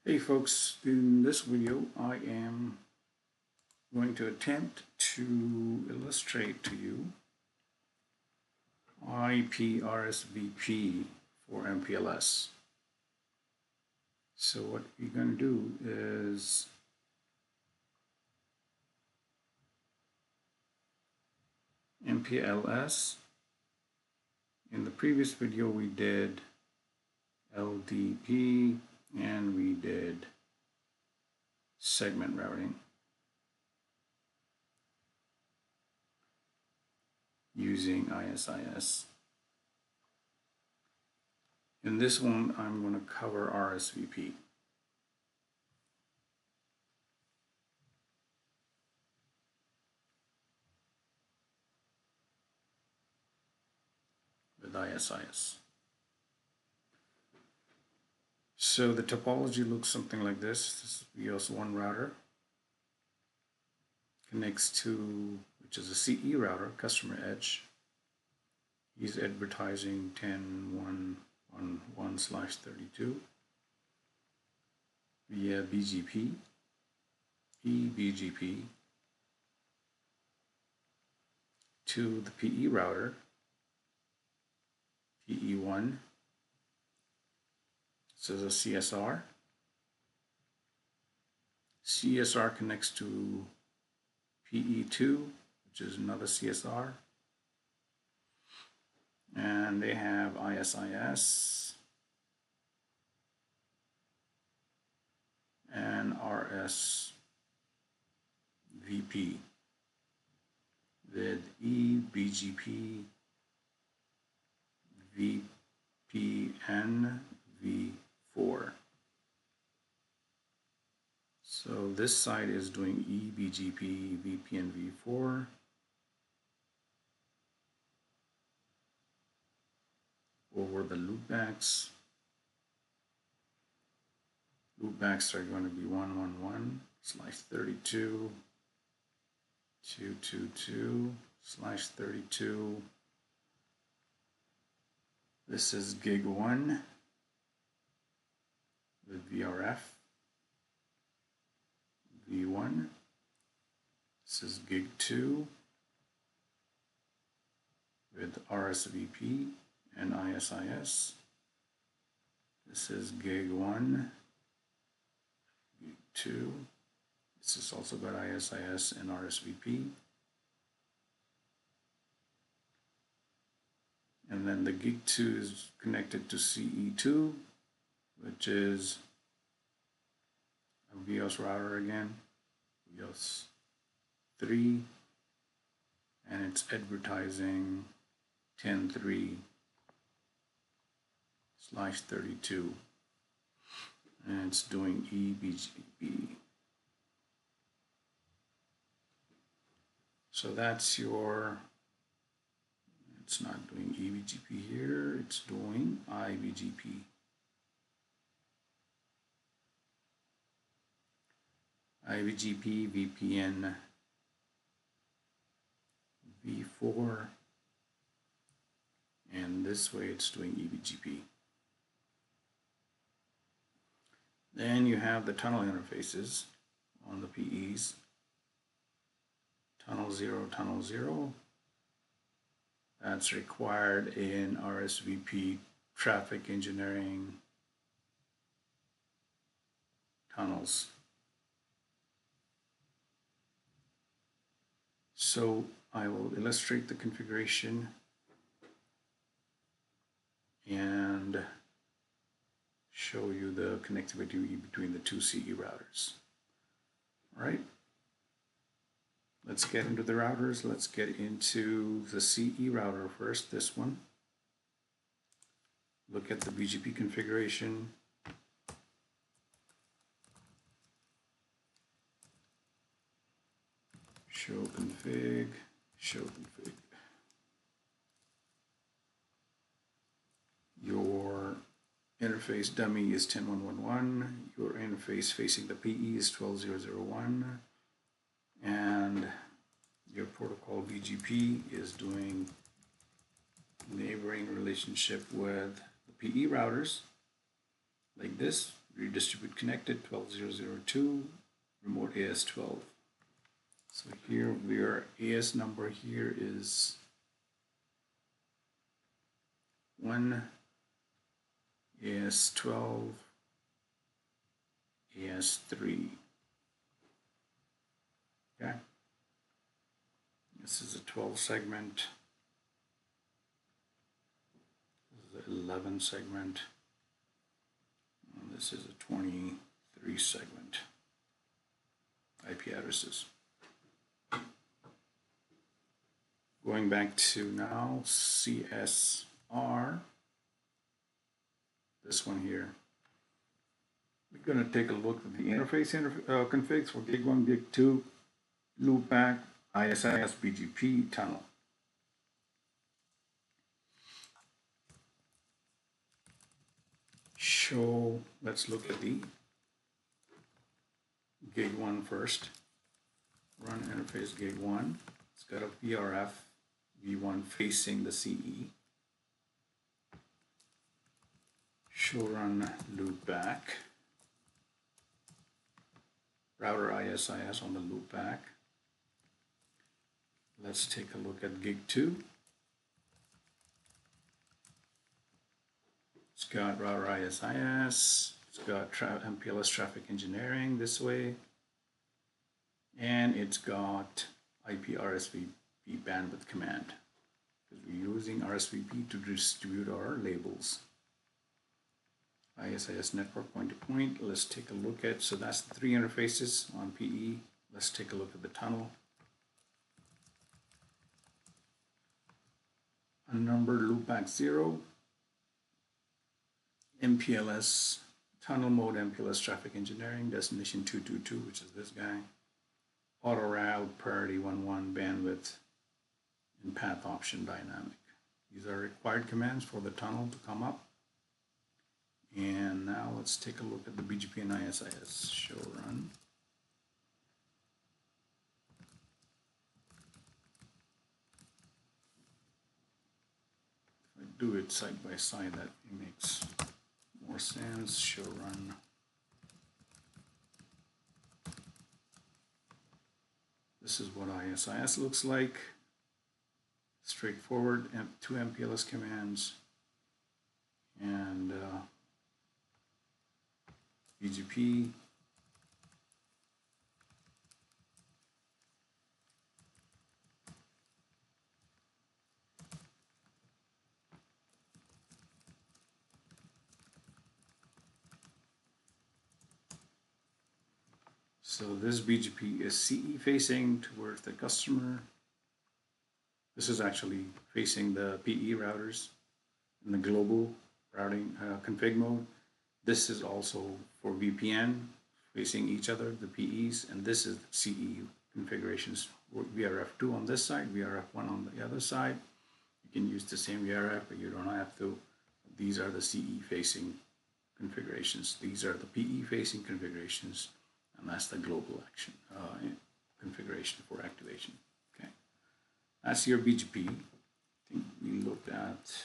Hey folks, in this video I am going to attempt to illustrate to you IP RSVP for MPLS. So what we're going to do is MPLS. In the previous video we did LDP and we did segment routing using ISIS. In this one I'm going to cover RSVP. With ISIS. So the topology looks something like this. This is EOS1 router. Connects to, which is a CE router, customer edge. He's advertising 10.1.1/32 via BGP, eBGP to the PE router, PE1. This is a CSR. CSR connects to PE2, which is another CSR. And they have ISIS and RSVP with eBGP VPN v4. So this side is doing eBGP VPN v4. Over the loopbacks. Loopbacks are going to be 111/32/222/32. This is gig 1 with VRF V1. This is gig 2 with RSVP and ISIS. This is gig 1, gig 2. This is also got ISIS and RSVP. And then the gig 2 is connected to CE2, which is a VEOS router again, VEOS 3, and it's advertising 10.3/32, and it's doing eBGP. So that's your, it's not doing eBGP here, it's doing iBGP. iBGP VPN v4, and this way it's doing eBGP. Then you have the tunnel interfaces on the PEs. Tunnel 0, that's required in RSVP traffic engineering tunnels. So I will illustrate the configuration and show you the connectivity between the two CE routers. All right, let's get into the routers. Let's get into the CE router first, this one. Look at the BGP configuration. Show config, show config. Your interface dummy is 10.1.1. Your interface facing the PE is 12.0.0.1. And your protocol BGP is doing neighboring relationship with the PE routers like this. redistribute connected 12002, remote AS12. So here our AS number here is 1 AS12 AS3. Okay, this is a 12 segment, this is an 11 segment, and this is a 23 segment IP addresses. Going back to now CSR, this one here. We're going to take a look at the interface configs for gig 1, gig 2, loopback, ISIS, BGP, tunnel. Let's look at the gig 1 first. Run interface gig 1. It's got a VRF V1 facing the CE. Show run loopback. Router ISIS on the loopback. Let's take a look at gig 2. It's got router ISIS. It's got MPLS traffic engineering this way. And it's got IP RSVP bandwidth command, because we're using RSVP to distribute our labels. ISIS network point to point. Let's take a look at, so that's the 3 interfaces on PE. Let's take a look at the tunnel. Unnumbered loopback 0. MPLS tunnel mode, MPLS traffic engineering, destination 222, which is this guy. Auto route, priority 11, bandwidth, and path option dynamic. These are required commands for the tunnel to come up. And now let's take a look at the BGP and ISIS. Show run. If I do it side by side, that makes more sense. Show run. This is what ISIS looks like. Straightforward, 2 MPLS commands, and BGP. So this BGP is CE facing towards the customer. This is actually facing the PE routers in the global routing config mode. This is also for VPN facing each other, the PEs, and this is CE configurations. VRF2 on this side, VRF1 on the other side. You can use the same VRF, but you don't have to. These are the CE facing configurations. These are the PE facing configurations, and that's the global action configuration for activation. Okay, that's your BGP. I think we looked at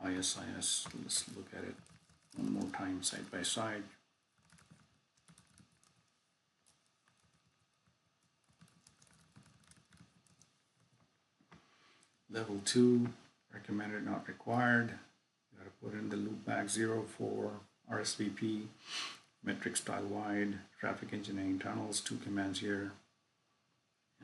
ISIS. Let's look at it one more time side by side. Level 2, recommended, not required. You gotta put in the loopback 0 for RSVP, metric style wide, traffic engineering tunnels, 2 commands here,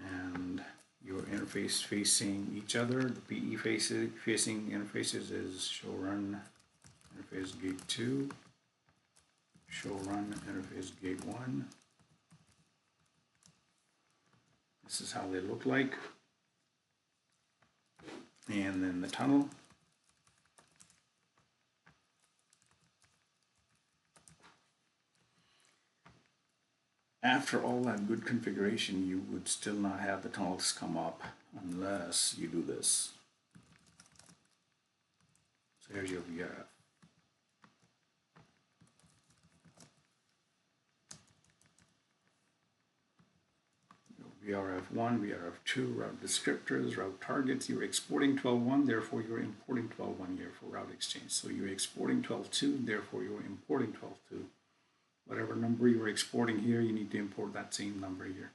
and your interface facing each other. The PE facing interfaces is show run interface gig 2, show run interface gig 1. This is how they look like. And then the tunnel. After all that good configuration, you would still not have the tunnels come up unless you do this. So here's your VRF. Your VRF1, VRF2, route descriptors, route targets. You're exporting 12.1, therefore you're importing 12.1 here for route exchange. So you're exporting 12.2, therefore you're importing 12.2. Whatever number you're exporting here, you need to import that same number here.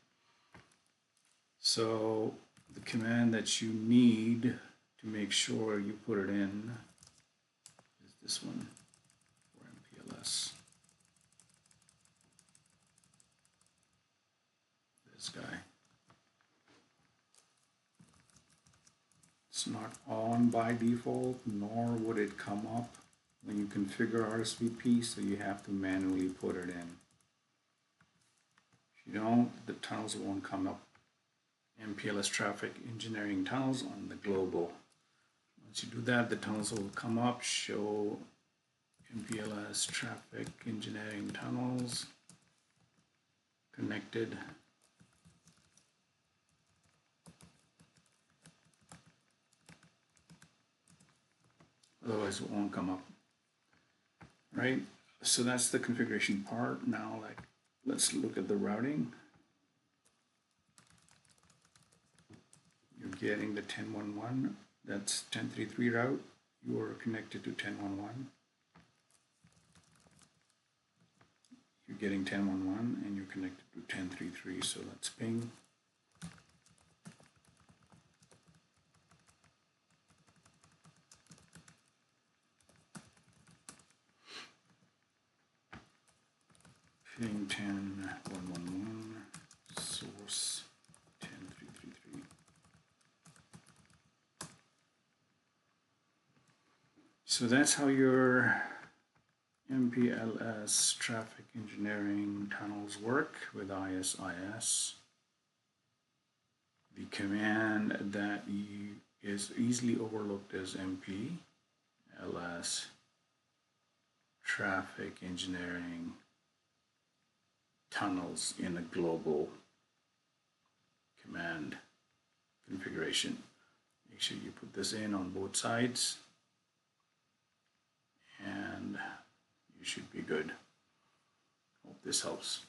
So the command that you need to make sure you put it in is this one for MPLS. This guy. It's not on by default, nor would it come up when you configure RSVP, so you have to manually put it in. If you don't, the tunnels won't come up. MPLS traffic engineering tunnels on the global. Once you do that, the tunnels will come up, show MPLS traffic engineering tunnels connected. Otherwise it won't come up. Right? So that's the configuration part. Now let's look at the routing. You're getting the 10.1.1, that's 10.3.3 route. You are connected to 10.1.1. You're getting 10.1.1 and you're connected to 10.3.3, so let's ping. Ping 10.1.1, source 10.3.3.3. So that's how your MPLS traffic engineering tunnels work with ISIS. The command that is easily overlooked is MPLS traffic engineering tunnels in a global command configuration. Make sure you put this in on both sides and you should be good. Hope this helps.